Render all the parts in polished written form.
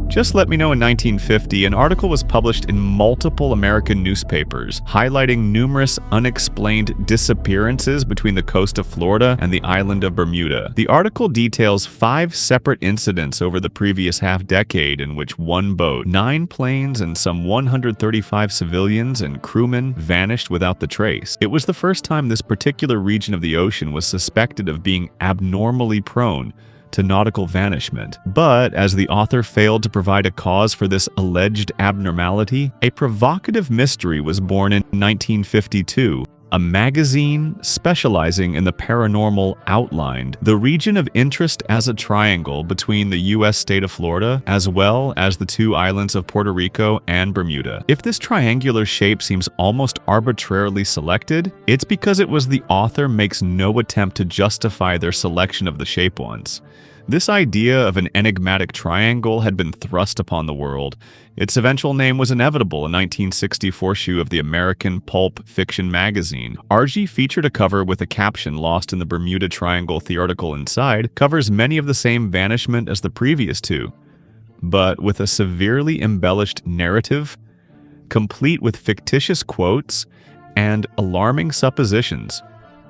Just let me know. In 1950, an article was published in multiple American newspapers, highlighting numerous unexplained disappearances between the coast of Florida and the island of Bermuda. The article details 5 separate incidents over the previous half-decade in which one boat, 9 planes, and some 135 civilians and crewmen vanished without the trace. It was the first time this particular region of the ocean was suspected of being abnormally prone to nautical vanishment. But as the author failed to provide a cause for this alleged abnormality, a provocative mystery was born in 1952. A magazine specializing in the paranormal outlined the region of interest as a triangle between the U.S. state of Florida, as well as the 2 islands of Puerto Rico and Bermuda. If this triangular shape seems almost arbitrarily selected, it's because it was the author makes no attempt to justify their selection of the shape once. This idea of an enigmatic triangle had been thrust upon the world. Its eventual name was inevitable. A 1964 issue of the American pulp fiction magazine. RG featured a cover with a caption lost in the Bermuda Triangle. The article inside covers many of the same vanishment as the previous 2, but with a severely embellished narrative, complete with fictitious quotes and alarming suppositions,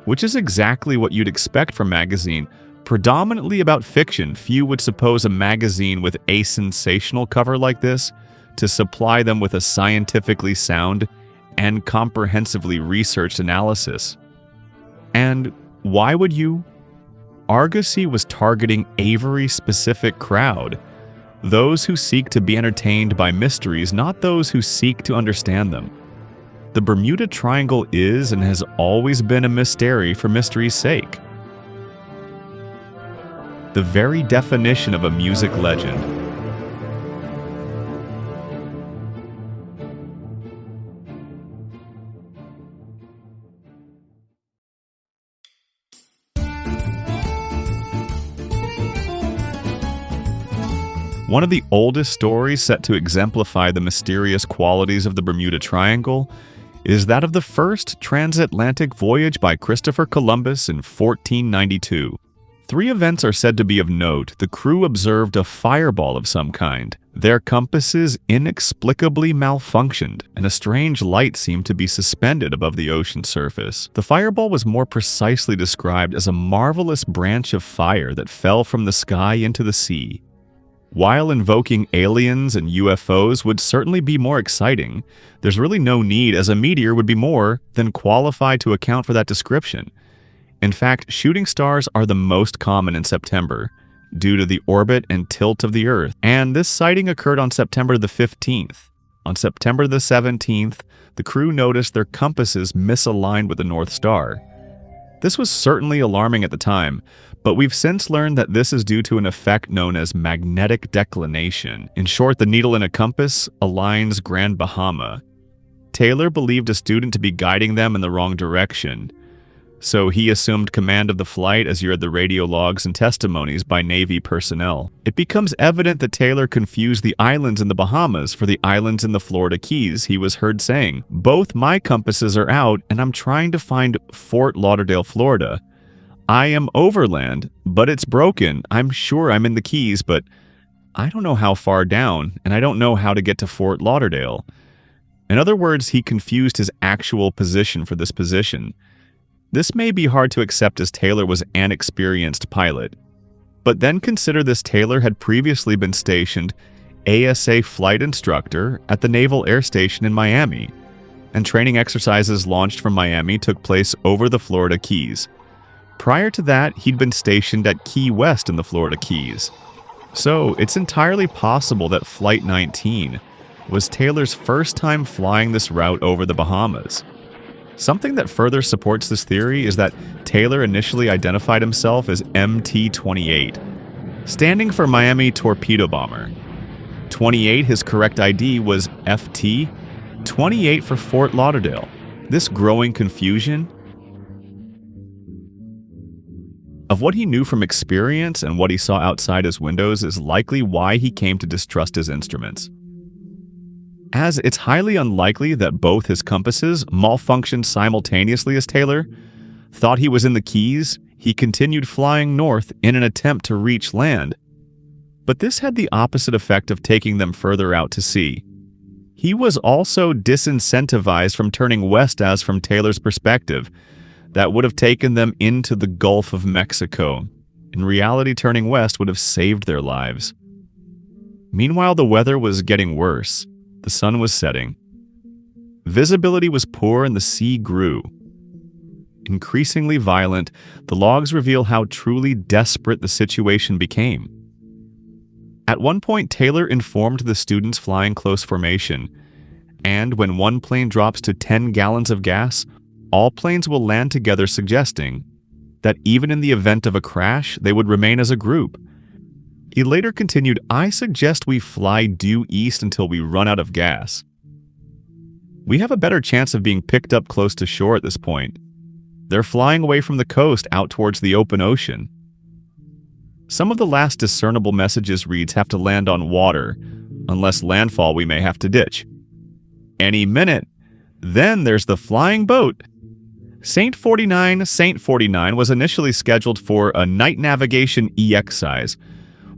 which is exactly what you'd expect from a magazine predominantly about fiction. Few would suppose a magazine with a sensational cover like this to supply them with a scientifically sound and comprehensively researched analysis. And why would you? Argosy was targeting a very specific crowd, those who seek to be entertained by mysteries, not those who seek to understand them. The Bermuda Triangle is and has always been a mystery for mystery's sake. The very definition of a music legend. One of the oldest stories set to exemplify the mysterious qualities of the Bermuda Triangle is that of the first transatlantic voyage by Christopher Columbus in 1492. 3 events are said to be of note. The crew observed a fireball of some kind. Their compasses inexplicably malfunctioned, and a strange light seemed to be suspended above the ocean surface. The fireball was more precisely described as a marvelous branch of fire that fell from the sky into the sea. While invoking aliens and UFOs would certainly be more exciting, there's really no need, as a meteor would be more than qualified to account for that description. In fact, shooting stars are the most common in September, due to the orbit and tilt of the Earth, and this sighting occurred on September the 15th. On September the 17th, the crew noticed their compasses misaligned with the North Star. This was certainly alarming at the time, but we've since learned that this is due to an effect known as magnetic declination. In short, the needle in a compass aligns Grand Bahama. Taylor believed a student to be guiding them in the wrong direction, so he assumed command of the flight as you read the radio logs and testimonies by Navy personnel. It becomes evident that Taylor confused the islands in the Bahamas for the islands in the Florida Keys. He was heard saying, "Both my compasses are out and I'm trying to find Fort Lauderdale, Florida. I am overland, but it's broken. I'm sure I'm in the Keys, but I don't know how far down, and I don't know how to get to Fort Lauderdale." In other words, he confused his actual position for this position. This may be hard to accept as Taylor was an experienced pilot, but then consider this: Taylor had previously been stationed ASA flight instructor at the Naval Air Station in Miami, and training exercises launched from Miami took place over the Florida Keys. Prior to that, he'd been stationed at Key West in the Florida Keys. So it's entirely possible that Flight 19 was Taylor's first time flying this route over the Bahamas. Something that further supports this theory is that Taylor initially identified himself as MT-28, standing for Miami Torpedo Bomber. 28, his correct ID, was FT, 28 for Fort Lauderdale. This growing confusion of what he knew from experience and what he saw outside his windows is likely why he came to distrust his instruments, as it's highly unlikely that both his compasses malfunctioned simultaneously. As Taylor thought he was in the Keys, he continued flying north in an attempt to reach land. But this had the opposite effect of taking them further out to sea. He was also disincentivized from turning west, as from Taylor's perspective, that would have taken them into the Gulf of Mexico. In reality, turning west would have saved their lives. Meanwhile, the weather was getting worse. The sun was setting. Visibility was poor and the sea grew. Increasingly violent, the logs reveal how truly desperate the situation became. At one point, Taylor informed the students flying close formation, and when one plane drops to 10 gallons of gas, all planes will land together, suggesting that even in the event of a crash, they would remain as a group. He later continued, "I suggest we fly due east until we run out of gas. We have a better chance of being picked up close to shore at this point. They're flying away from the coast out towards the open ocean." Some of the last discernible messages reads, "Have to land on water. Unless landfall, we may have to ditch. Any minute. Then there's the flying boat." Saint 49 was initially scheduled for a night navigation exercise,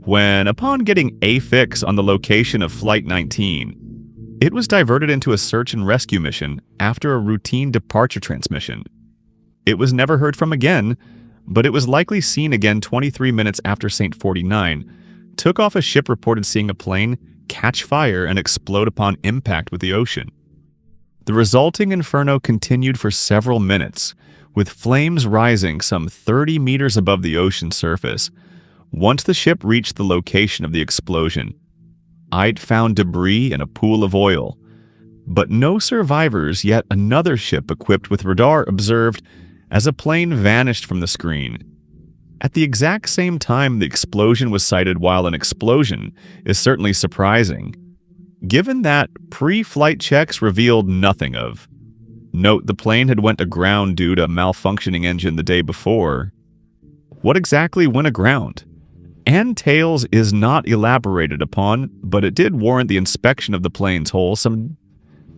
when, upon getting a fix on the location of Flight 19, it was diverted into a search and rescue mission after a routine departure transmission. It was never heard from again, but it was likely seen again 23 minutes after Saint 49 took off a ship reported seeing a plane catch fire and explode upon impact with the ocean. The resulting inferno continued for several minutes, with flames rising some 30 meters above the ocean surface. Once the ship reached the location of the explosion, it found debris and a pool of oil. But no survivors, yet another ship equipped with radar observed as a plane vanished from the screen. At the exact same time the explosion was sighted, while an explosion is certainly surprising, given that pre-flight checks revealed nothing of. Note, the plane had went aground due to a malfunctioning engine the day before. What exactly went aground? And tails is not elaborated upon, but it did warrant the inspection of the plane's hull.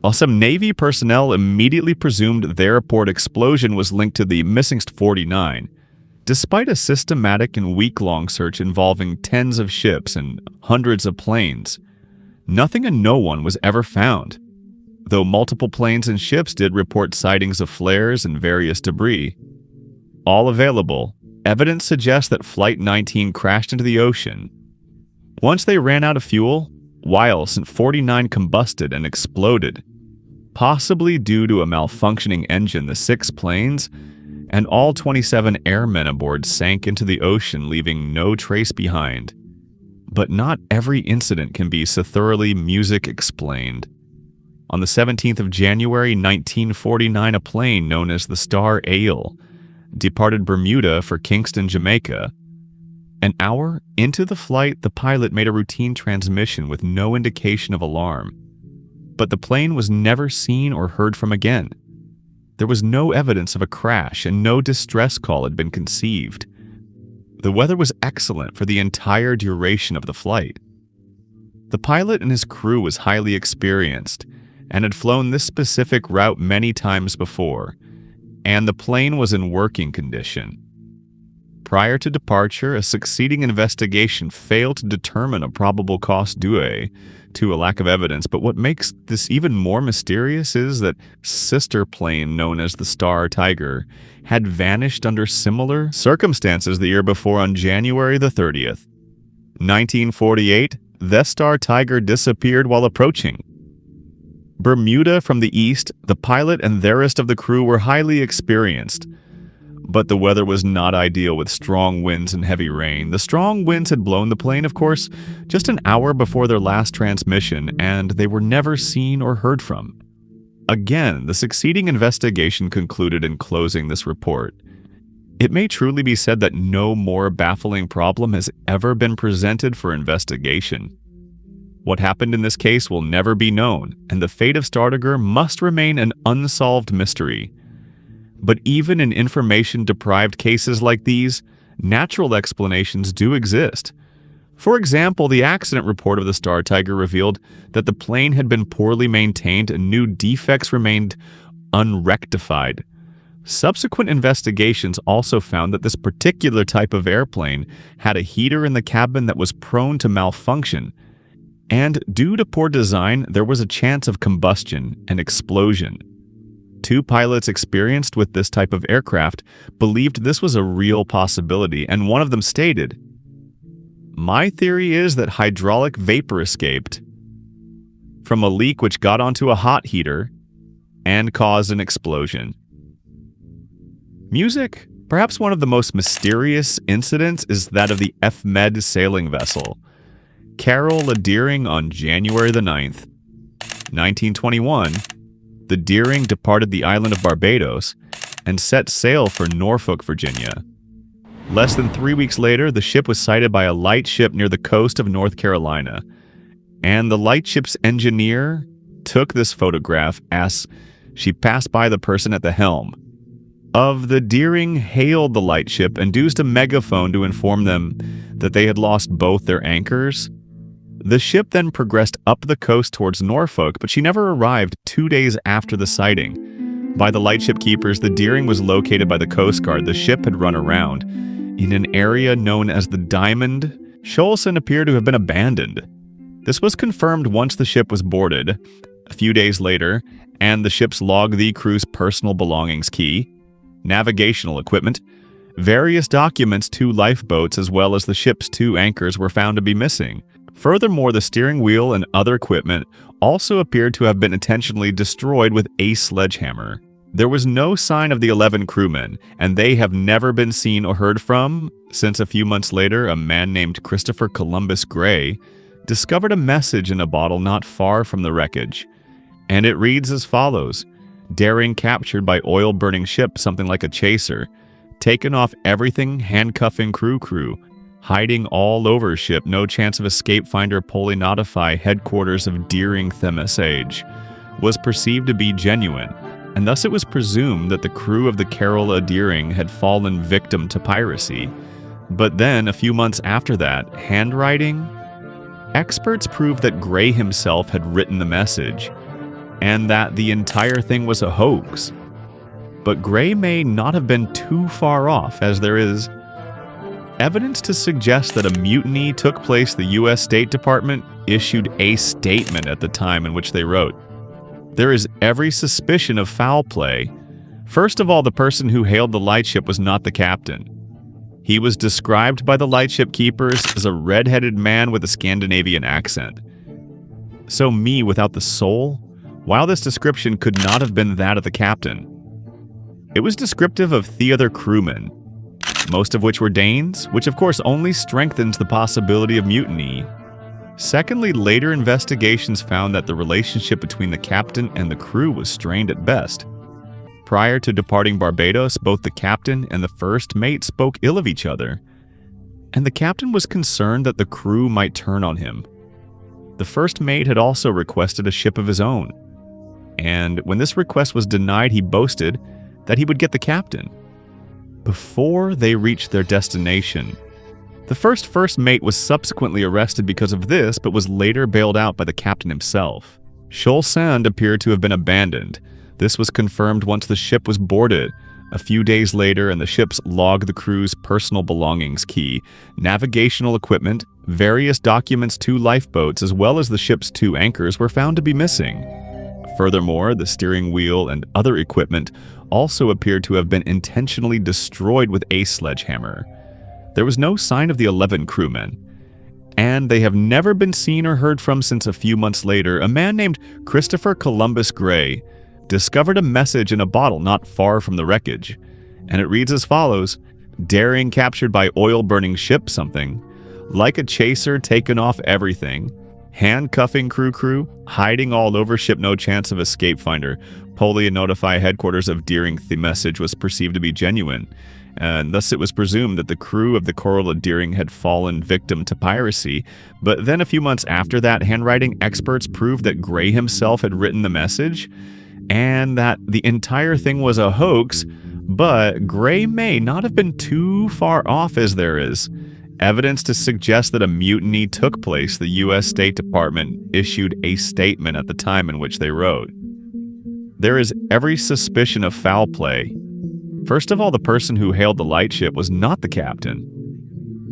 While some Navy personnel immediately presumed their report explosion was linked to the missing 49, despite a systematic and week-long search involving tens of ships and hundreds of planes, nothing and no one was ever found, though multiple planes and ships did report sightings of flares and various debris. All available, evidence suggests that Flight 19 crashed into the ocean. Once they ran out of fuel, St. 49 combusted and exploded. Possibly due to a malfunctioning engine, the 6 planes and all 27 airmen aboard sank into the ocean, leaving no trace behind. But not every incident can be so thoroughly music explained. On the 17th of January 1949, a plane known as the Star Ale departed Bermuda for Kingston, Jamaica. An hour into the flight, the pilot made a routine transmission with no indication of alarm. But the plane was never seen or heard from again. There was no evidence of a crash, and no distress call had been conceived. The weather was excellent for the entire duration of the flight. The pilot and his crew was highly experienced and had flown this specific route many times before, and the plane was in working condition. Prior to departure, a succeeding investigation failed to determine a probable cause due to a lack of evidence, but what makes this even more mysterious is that sister plane known as the Star Tiger had vanished under similar circumstances the year before on January the 30th. 1948, the Star Tiger disappeared while approaching Bermuda from the east. The pilot and the rest of the crew were highly experienced, but the weather was not ideal with strong winds and heavy rain. The strong winds had blown the plane, of course, just an hour before their last transmission, and they were never seen or heard from. Again, the succeeding investigation concluded in closing this report. It may truly be said that no more baffling problem has ever been presented for investigation. What happened in this case will never be known, and the fate of Startiger must remain an unsolved mystery. But even in information-deprived cases like these, natural explanations do exist. For example, the accident report of the Star Tiger revealed that the plane had been poorly maintained and new defects remained unrectified. Subsequent investigations also found that this particular type of airplane had a heater in the cabin that was prone to malfunction, and due to poor design, there was a chance of combustion and explosion. 2 pilots experienced with this type of aircraft believed this was a real possibility, and one of them stated, "My theory is that hydraulic vapor escaped from a leak which got onto a hot heater and caused an explosion." Music. Perhaps one of the most mysterious incidents is that of the F-Med sailing vessel. Carroll A on January the 9th, 1921, the Deering departed the island of Barbados and set sail for Norfolk, Virginia. Less than 3 weeks later, the ship was sighted by a lightship near the coast of North Carolina, and the lightship's engineer took this photograph as she passed by the person at the helm. Of the Deering hailed the lightship and used a megaphone to inform them that they had lost both their anchors. The ship then progressed up the coast towards Norfolk, but she never arrived 2 days after the sighting. By the lightship keepers, the Deering was located by the Coast Guard. The ship had run around in an area known as the Diamond. Scholson appeared to have been abandoned. This was confirmed once the ship was boarded, a few days later, and the ship's logged the crew's personal belongings, key, navigational equipment, various documents, 2 lifeboats, as well as the ship's 2 anchors were found to be missing. Furthermore, the steering wheel and other equipment also appeared to have been intentionally destroyed with a sledgehammer. There was no sign of the 11 crewmen, and they have never been seen or heard from since a few months later, a man named Christopher Columbus Gray discovered a message in a bottle not far from the wreckage. And it reads as follows: Deering captured by oil-burning ship, something like a chaser. Taken off everything, handcuffing crew. Hiding all over ship, no chance of escape, finder Polly notify headquarters of Deering Themisage. Was perceived to be genuine, and thus it was presumed that the crew of the Carroll A Deering had fallen victim to piracy. But then, a few months after that, handwriting? Experts proved that Gray himself had written the message, and that the entire thing was a hoax. But Gray may not have been too far off, as there is evidence to suggest that a mutiny took place. The U.S. State Department issued a statement at the time in which they wrote. There is every suspicion of foul play. First of all, the person who hailed the lightship was not the captain. He was described by the lightship keepers as a red-headed man with a Scandinavian accent. So me without the soul? While this description could not have been that of the captain, it was descriptive of the other crewmen, most of which were Danes, which of course only strengthens the possibility of mutiny. Secondly, later investigations found that the relationship between the captain and the crew was strained at best. Prior to departing Barbados, both the captain and the first mate spoke ill of each other, and the captain was concerned that the crew might turn on him. The first mate had also requested a ship of his own, and when this request was denied, he boasted that he would get the captain. Before they reached their destination, the first mate was subsequently arrested because of this, but was later bailed out by the captain himself. Scholson appeared to have been abandoned. This was confirmed once the ship was boarded. A few days later, and the ship's logged the crew's personal belongings, key, navigational equipment, various documents, 2 lifeboats, as well as the ship's 2 anchors were found to be missing. Furthermore, the steering wheel and other equipment also appeared to have been intentionally destroyed with a sledgehammer. There was no sign of the 11 crewmen, and they have never been seen or heard from since a few months later. A man named Christopher Columbus Gray discovered a message in a bottle not far from the wreckage, and it reads as follows: Deering captured by oil-burning ship, something like a chaser, taken off everything, handcuffing crew, hiding all over ship, no chance of escape, finder Polly notify headquarters of Deering. The message was perceived to be genuine, and thus it was presumed that the crew of the Carroll A Deering had fallen victim to piracy. But then a few months after that, handwriting experts proved that Gray himself had written the message, and that the entire thing was a hoax. But Gray may not have been too far off, as there is evidence to suggest that a mutiny took place. The U.S. State Department issued a statement at the time in which they wrote. There is every suspicion of foul play. First of all, the person who hailed the lightship was not the captain.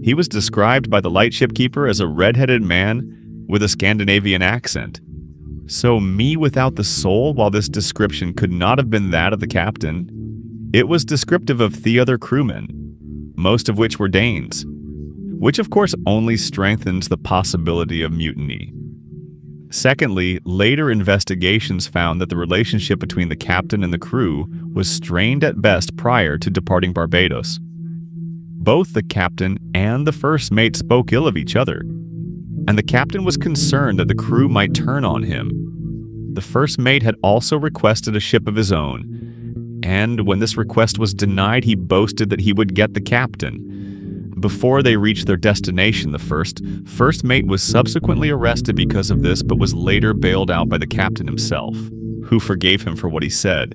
He was described by the lightship keeper as a red-headed man with a Scandinavian accent. So me without the soul, while this description could not have been that of the captain, it was descriptive of the other crewmen, most of which were Danes, which of course only strengthens the possibility of mutiny. Secondly, later investigations found that the relationship between the captain and the crew was strained at best prior to departing Barbados. Both the captain and the first mate spoke ill of each other, and the captain was concerned that the crew might turn on him. The first mate had also requested a ship of his own, and when this request was denied, he boasted that he would get the captain. Before they reached their destination, the first mate was subsequently arrested because of this, but was later bailed out by the captain himself, who forgave him for what he said.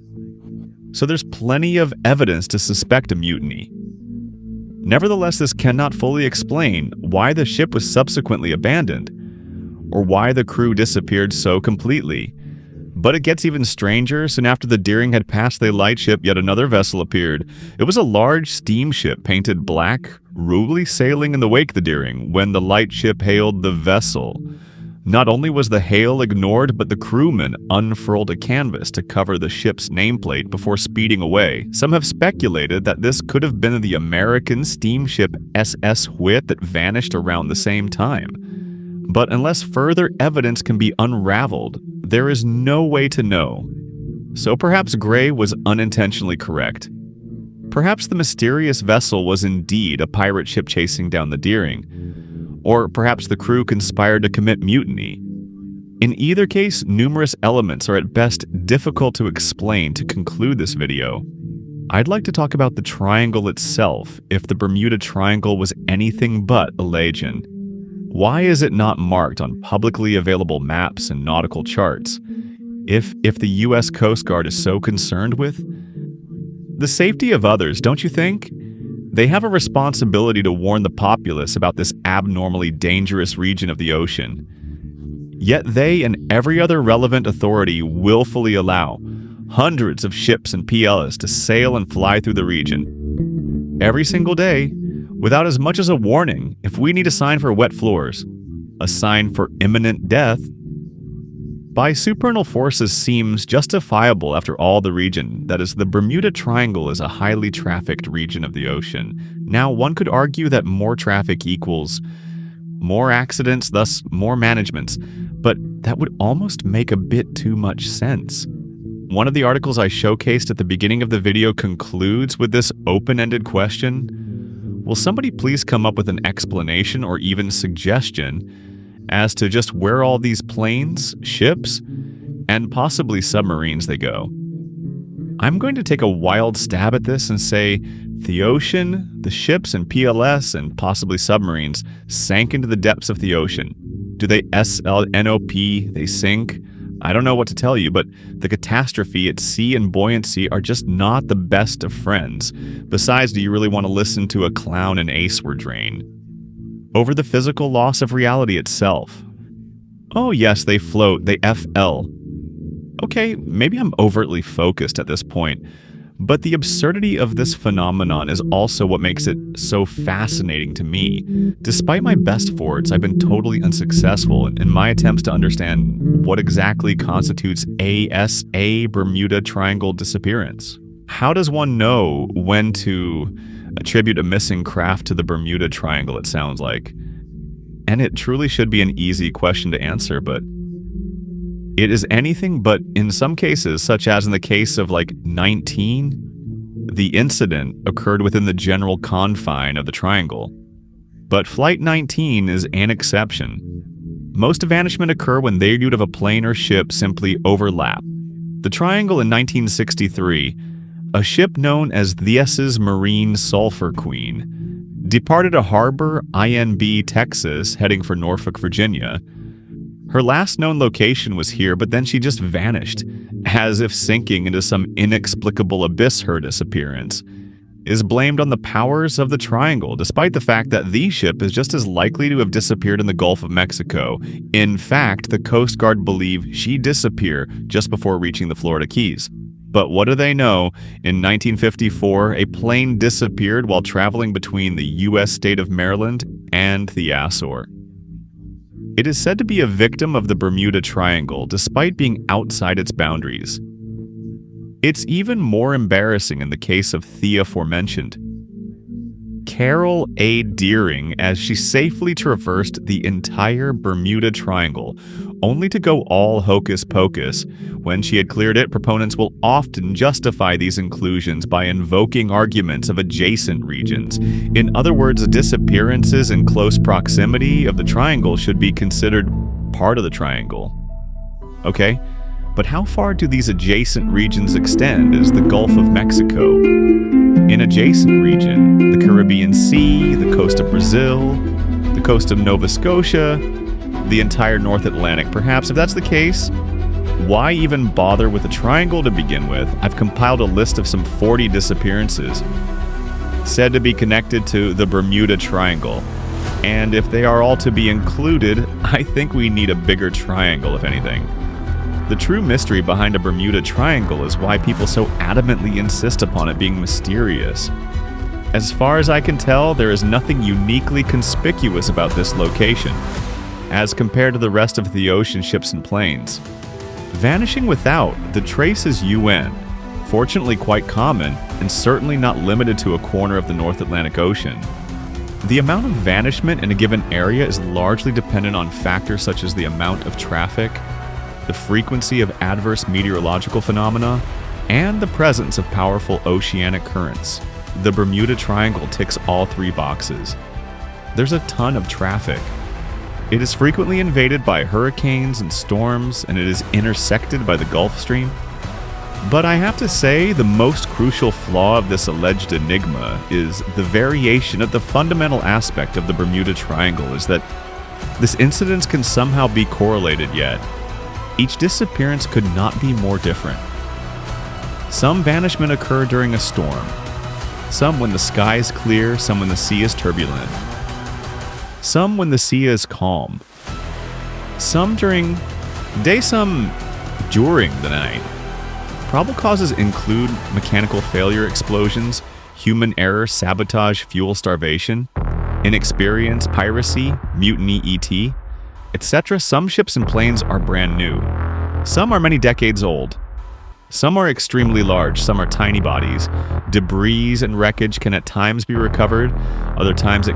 So there's plenty of evidence to suspect a mutiny. Nevertheless, this cannot fully explain why the ship was subsequently abandoned, or why the crew disappeared so completely. But it gets even stranger. Soon after the Deering had passed the lightship, yet another vessel appeared. It was a large steamship painted black, rudely sailing in the wake of the Deering when the lightship hailed the vessel. Not only was the hail ignored, but the crewmen unfurled a canvas to cover the ship's nameplate before speeding away. Some have speculated that this could have been the American steamship SS Whit that vanished around the same time. But unless further evidence can be unraveled, there is no way to know. So perhaps Gray was unintentionally correct. Perhaps the mysterious vessel was indeed a pirate ship chasing down the Deering. Or perhaps the crew conspired to commit mutiny. In either case, numerous elements are at best difficult to explain to conclude this video. I'd like to talk about the triangle itself, if the Bermuda Triangle was anything but a legend. Why is it not marked on publicly available maps and nautical charts? If the U.S. Coast Guard is so concerned with the safety of others, don't you think? They have a responsibility to warn the populace about this abnormally dangerous region of the ocean. Yet they and every other relevant authority willfully allow hundreds of ships and PLs to sail and fly through the region every single day without as much as a warning. If we need a sign for wet floors, a sign for imminent death, by supernal forces seems justifiable after all. The region, that is, the Bermuda Triangle, is a highly trafficked region of the ocean. Now, one could argue that more traffic equals more accidents, thus more managements, but that would almost make a bit too much sense. One of the articles I showcased at the beginning of the video concludes with this open-ended question: will somebody please come up with an explanation or even suggestion as to just where all these planes, ships, and possibly submarines they go? I'm going to take a wild stab at this and say the ocean, the ships and PLS and possibly submarines sank into the depths of the ocean. Do they SLNOP, they sink? I don't know what to tell you, but the catastrophe at sea and buoyancy are just not the best of friends. Besides, do you really want to listen to a clown and ace were drained over the physical loss of reality itself? Oh yes, they float, they FL. Okay, maybe I'm overtly focused at this point, but the absurdity of this phenomenon is also what makes it so fascinating to me. Despite my best efforts, I've been totally unsuccessful in my attempts to understand what exactly constitutes a Bermuda Triangle disappearance. How does one know when to attribute a missing craft to the Bermuda Triangle, it sounds like? And it truly should be an easy question to answer, but it is anything but in some cases, such as in the case of like 19, the incident occurred within the general confine of the triangle. But Flight 19 is an exception. Most vanishment occur when they of a plane or ship simply overlap. The triangle in 1963, a ship known as the S.'s Marine Sulphur Queen departed a harbor, INB, Texas, heading for Norfolk, Virginia. Her last known location was here, but then she just vanished, as if sinking into some inexplicable abyss. Her disappearance is blamed on the powers of the triangle, despite the fact that the ship is just as likely to have disappeared in the Gulf of Mexico. In fact, the Coast Guard believe she disappeared just before reaching the Florida Keys. But what do they know? In 1954, a plane disappeared while traveling between the U.S. state of Maryland and the Azores. It is said to be a victim of the Bermuda Triangle, despite being outside its boundaries. It's even more embarrassing in the case of the aforementioned Carroll A. as she safely traversed the entire Bermuda Triangle, only to go all hocus pocus. When she had cleared it, proponents will often justify these inclusions by invoking arguments of adjacent regions. In other words, disappearances in close proximity of the triangle should be considered part of the triangle. Okay, but how far do these adjacent regions extend? Is the Gulf of Mexico an adjacent region? The Caribbean Sea, the coast of Brazil, the coast of Nova Scotia, the entire North Atlantic? Perhaps. If that's the case, why even bother with a triangle to begin with? I've compiled a list of some 40 disappearances said to be connected to the Bermuda Triangle. And if they are all to be included, I think we need a bigger triangle, if anything. The true mystery behind a Bermuda Triangle is why people so adamantly insist upon it being mysterious. As far as I can tell, there is nothing uniquely conspicuous about this location, as compared to the rest of the ocean ships and planes. Vanishing without, the trace is UN, fortunately quite common, and certainly not limited to a corner of the North Atlantic Ocean. The amount of vanishment in a given area is largely dependent on factors such as the amount of traffic, the frequency of adverse meteorological phenomena, and the presence of powerful oceanic currents. The Bermuda Triangle ticks all three boxes. There's a ton of traffic. It is frequently invaded by hurricanes and storms, and it is intersected by the Gulf Stream. But I have to say, the most crucial flaw of this alleged enigma is the variation of the fundamental aspect of the Bermuda Triangle is that this incident can somehow be correlated yet. Each disappearance could not be more different. Some vanishment occur during a storm, some when the sky is clear, some when the sea is turbulent, some when the sea is calm, some during the day, some during the night. Probable causes include mechanical failure, explosions, human error, sabotage, fuel starvation, inexperience, piracy, mutiny, ET, etc. Some ships and planes are brand new. Some are many decades old. Some are extremely large, some are tiny bodies. Debris and wreckage can at times be recovered, other times it